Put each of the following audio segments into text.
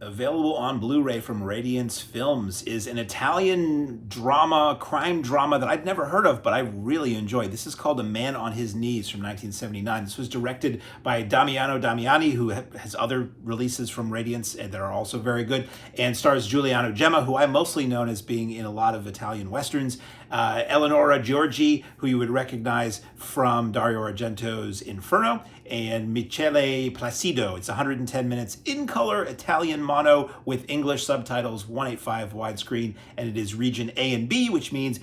Available on Blu-ray from Radiance Films, is an Italian drama, crime drama that I'd never heard of, but I really enjoyed. This is called A Man on His Knees from 1979. This was directed by Damiano Damiani, who has other releases from Radiance and that are also very good, and stars Giuliano Gemma, who I'm mostly known as being in a lot of Italian westerns, Eleonora Giorgi, who you would recognize from Dario Argento's Inferno, and Michele Placido. It's 110 minutes in color, Italian mono with English subtitles, 185 widescreen, and it is region A and B, which means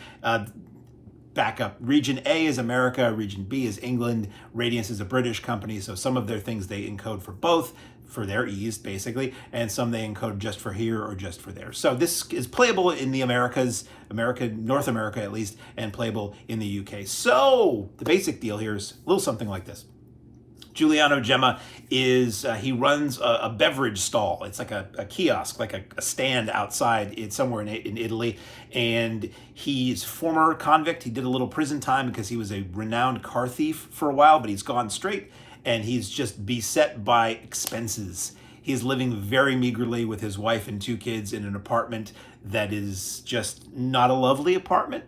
back up. Region A is America, region B is England. Radiance is a British company, so some of their things they encode for both, for their ease, basically, and some they encode just for here or just for there. So this is playable in the Americas, North America at least, and playable in the UK. So the basic deal here is a little something like this. Giuliano Gemma is, he runs a beverage stall. It's like a kiosk, like a stand outside. It's somewhere in Italy. And he's former convict. He did a little prison time because he was a renowned car thief for a while, but he's gone straight. And he's just beset by expenses. He's living very meagerly with his wife and 2 kids in an apartment that is just not a lovely apartment.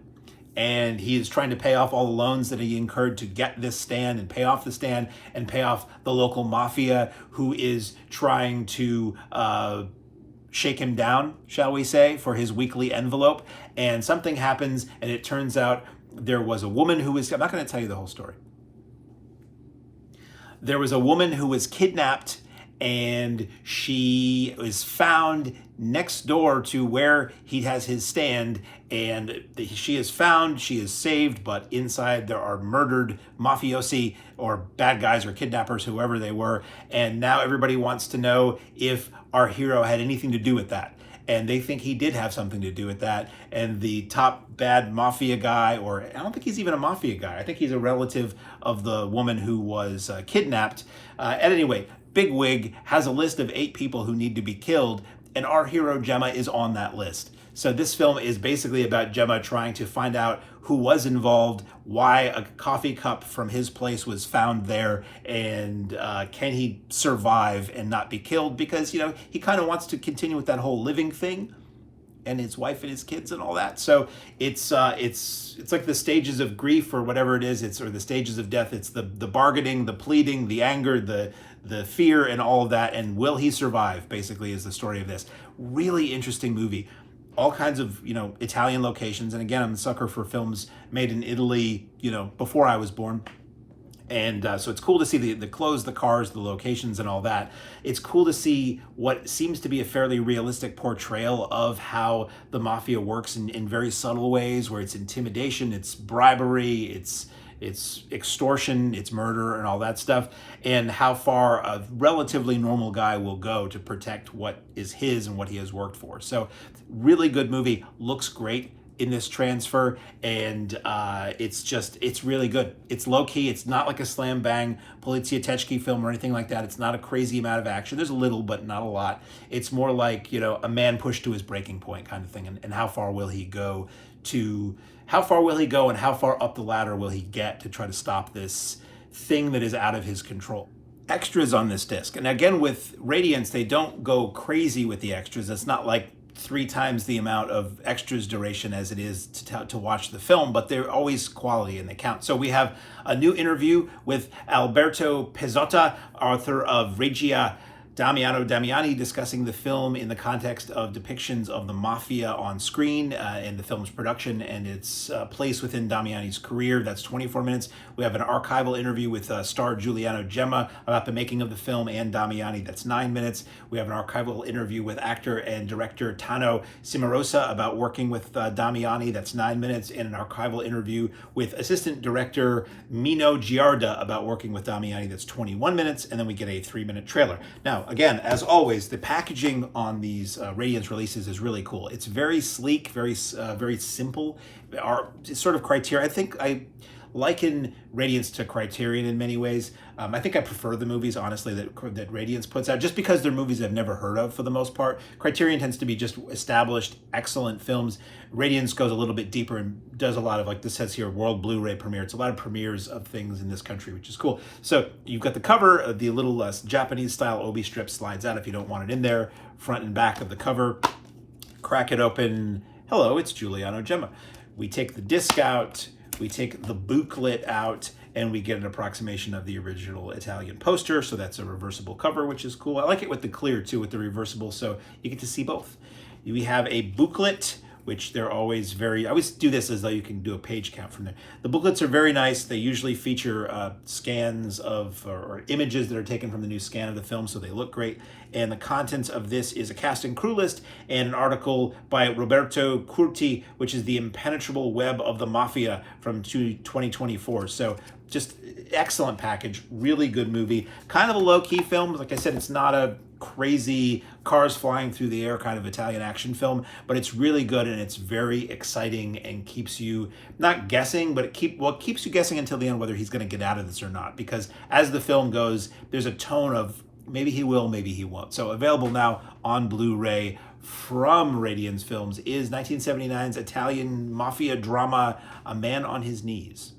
And he is trying to pay off all the loans that he incurred to get this stand and pay off the stand and pay off the local mafia who is trying to shake him down, shall we say, for his weekly envelope. And something happens, and it turns out there was a woman who was, I'm not going to tell you the whole story. There was a woman who was kidnapped, and she was found next door to where he has his stand, and she is found, she is saved, but inside there are murdered mafiosi or bad guys or kidnappers, whoever they were, and now everybody wants to know if our hero had anything to do with that. And they think he did have something to do with that. And the top bad mafia guy, or I don't think he's even a mafia guy. I think he's a relative of the woman who was kidnapped. At any rate, Big Wig has a list of 8 people who need to be killed, and our hero Gemma is on that list. So this film is basically about Gemma trying to find out who was involved, why a coffee cup from his place was found there, and can he survive and not be killed? Because, you know, he kind of wants to continue with that whole living thing, and his wife and his kids and all that. So it's like the stages of grief or whatever it is. Or the stages of death. It's the bargaining, the pleading, the anger, the fear, and all of that. And will he survive? Basically, is the story of this. Really interesting movie. All kinds of, you know, Italian locations. And again, I'm a sucker for films made in Italy, you know, before I was born. And so it's cool to see the clothes, the cars, the locations, and all that. It's cool to see what seems to be a fairly realistic portrayal of how the mafia works in very subtle ways, where it's intimidation, it's bribery, it's extortion, it's murder, and all that stuff, and how far a relatively normal guy will go to protect what is his and what he has worked for. So really good movie, looks great in this transfer, and it's really good. It's low-key, it's not like a slam bang Polizia film or anything like that. It's not a crazy amount of action. There's a little, but not a lot. It's more like, you know, a man pushed to his breaking point kind of thing, and how far will he go and how far up the ladder will he get to try to stop this thing that is out of his control. Extras on this disc, and again with Radiance, they don't go crazy with the extras. It's not like 3 times the amount of extras duration as it is to watch the film, but they're always quality and they count. So we have a new interview with Alberto Pezzotta, author of Regia, Damiano Damiani, discussing the film in the context of depictions of the mafia on screen and the film's production and its place within Damiani's career. That's 24 minutes. We have an archival interview with star Giuliano Gemma about the making of the film and Damiani. That's 9 minutes. We have an archival interview with actor and director Tano Cimarosa about working with Damiani. That's 9 minutes. And an archival interview with assistant director Mino Giarda about working with Damiani. That's 21 minutes. And then we get a 3-minute trailer. Now, again, as always, the packaging on these Radiance releases is really cool. It's very sleek, very simple. Our sort of criteria, I think I liken Radiance to Criterion in many ways. I think I prefer the movies, honestly, that Radiance puts out, just because they're movies I've never heard of for the most part. Criterion tends to be just established, excellent films. Radiance goes a little bit deeper and does a lot of, like this says here, world Blu-ray premiere. It's a lot of premieres of things in this country, which is cool. So you've got the cover, the little Japanese-style obi strip slides out if you don't want it in there. Front and back of the cover. Crack it open. Hello, it's Giuliano, Gemma. We take the disc out, we take the booklet out, and we get an approximation of the original Italian poster. So that's a reversible cover, which is cool. I like it with the clear too, with the reversible, so you get to see both. We have a booklet, which they're always I always do this as though you can do a page count from there. The booklets are very nice. They usually feature scans of, or images that are taken from the new scan of the film, so they look great. And the contents of this is a cast and crew list and an article by Roberto Curti, which is The Impenetrable Web of the Mafia from 2024. So just excellent package, really good movie. Kind of a low-key film. Like I said, it's not a crazy cars flying through the air kind of Italian action film, but it's really good and it's very exciting and keeps you not guessing, but it keeps you guessing until the end whether he's going to get out of this or not, because as the film goes, there's a tone of maybe he will, maybe he won't. So available now on Blu-ray from Radiance Films is 1979's Italian mafia drama, A Man on His Knees.